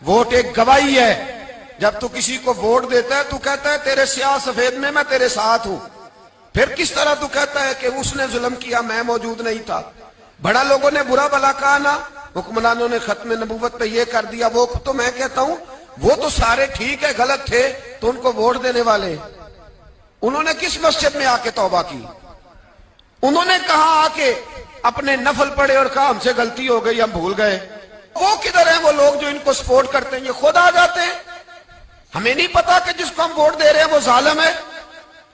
Vote ایک گواہی ہے. جب تو کسی کو ووٹ دیتا ہے تو کہتا ہے تیرے سیاہ سفید میں تیرے ساتھ ہوں. پھر کس طرح تو کہتا ہے کہ اس نے ظلم کیا میں موجود نہیں تھا؟ بڑا لوگوں نے برا بلا کہا نا, حکمرانوں نے ختم نبوت پہ یہ کر دیا وہ, تو میں کہتا ہوں وہ تو سارے ٹھیک ہے, غلط تھے تو ان کو ووٹ دینے والے انہوں نے کس مسجد میں آ کے توبہ کی؟ انہوں نے کہا آ کے اپنے نفل پڑھے اور کہا ہم سے غلطی ہو گئی ہم بھول گئے. وہ کدھر ہیں وہ لوگ جو ان کو سپورٹ کرتے ہیں؟ یہ خود آ جاتے ہیں. ہمیں نہیں پتا کہ جس کو ہم ووٹ دے رہے ہیں وہ ظالم ہے,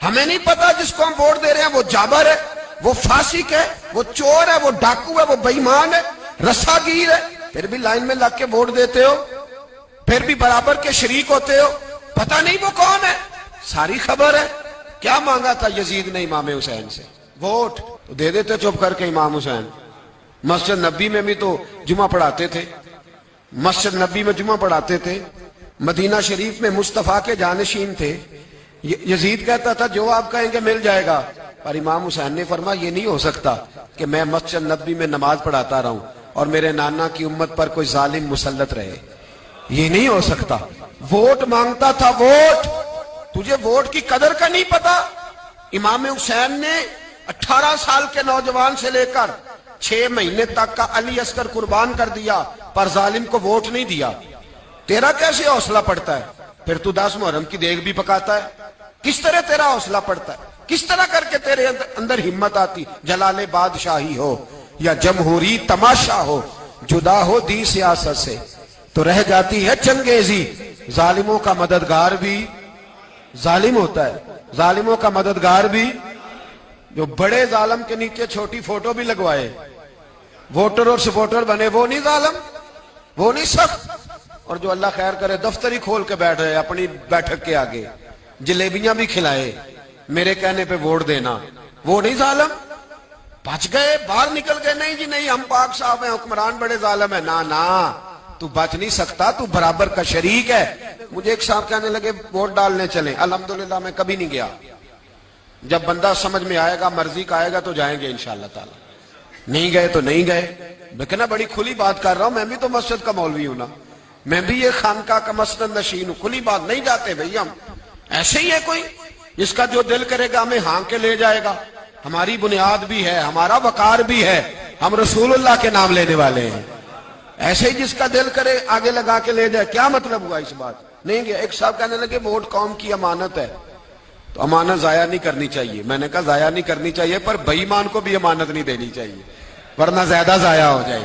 ہمیں نہیں پتا جس کو ہم ووٹ دے رہے ہیں وہ جابر ہے, وہ فاسق ہے, وہ چور ہے, وہ ڈاکو ہے, وہ بے ایمان ہے, رسا گیر ہے, پھر بھی لائن میں لگ کے ووٹ دیتے ہو, پھر بھی برابر کے شریک ہوتے ہو. پتہ نہیں وہ کون ہے, ساری خبر ہے. کیا مانگا تھا یزید نے امام حسین سے؟ ووٹ. تو دے دیتے چپ کر کے امام حسین. مسجد نبی میں بھی تو جمعہ پڑھاتے تھے, مسجد نبی میں جمعہ پڑھاتے تھے, مدینہ شریف میں مصطفیٰ کے جانشین تھے. یزید کہتا تھا جو آپ کہیں گے مل جائے گا, پر امام حسین نے فرمایا یہ نہیں ہو سکتا کہ میں مسجد نبی میں نماز پڑھاتا رہوں اور میرے نانا کی امت پر کوئی ظالم مسلط رہے, یہ نہیں ہو سکتا. ووٹ مانگتا تھا, ووٹ. تجھے ووٹ کی قدر کا نہیں پتا؟ امام حسین نے 18 سال کے نوجوان سے لے کر 6 مہینے تک کا علی اصغر قربان کر دیا, پر ظالم کو ووٹ نہیں دیا. تیرا کیسے حوصلہ پڑتا ہے؟ پھر تو 10 محرم کی دیگ بھی پکاتا ہے. کس طرح تیرا حوصلہ پڑتا ہے؟ کس طرح کر کے تیرے اندر ہمت آتی؟ جلال بادشاہی ہو یا جمہوری تماشا ہو, جدا ہو دی سیاست سے تو رہ جاتی ہے چنگیزی. ظالموں کا مددگار بھی ظالم ہوتا ہے, ظالموں کا مددگار بھی. جو بڑے ظالم کے نیچے چھوٹی فوٹو بھی لگوائے, ووٹر اور سپورٹر بنے, وہ نہیں ظالم, وہ نہیں سخت. اور جو اللہ خیر کرے دفتر ہی کھول کے بیٹھ رہے اپنی بیٹھک کے آگے, جلیبیاں بھی کھلائے, میرے کہنے پہ ووٹ دینا, وہ نہیں ظالم. بچ گئے, باہر نکل گئے, نہیں جی نہیں ہم پاک صاحب ہیں, حکمران بڑے ظالم ہیں. نا تو بچ نہیں سکتا, تو برابر کا شریک ہے. مجھے ایک صاحب کہنے لگے ووٹ ڈالنے چلیں. الحمدللہ میں کبھی نہیں گیا. جب بندہ سمجھ میں آئے گا, مرضی کا آئے گا تو جائیں گے انشاءاللہ تعالی. نہیں گئے تو نہیں گئے. لیکن بڑی کھلی بات کر رہا ہوں, میں بھی تو مسجد کا مولوی ہوں نا, میں بھی یہ خانقاہ کا مسند نشین ہوں. کھلی بات نہیں جاتے بھئی ہم. ایسے ہی ہے کوئی جس کا جو دل کرے گا ہمیں ہاں کے لے جائے گا. ہماری بنیاد بھی ہے, ہمارا وقار بھی ہے, ہم رسول اللہ کے نام لینے والے ہیں. ایسے ہی جس کا دل کرے آگے لگا کے لے جائے. کیا مطلب ہوا اس بات؟ نہیں گیا. ایک صاحب کہنے لگے ووٹ قوم کی امانت ہے, تو امانت ضائع نہیں کرنی چاہیے. میں نے کہا ضائع نہیں کرنی چاہیے, پر بے ایمان کو بھی امانت نہیں دینی چاہیے, ورنہ زیادہ ضائع ہو جائے.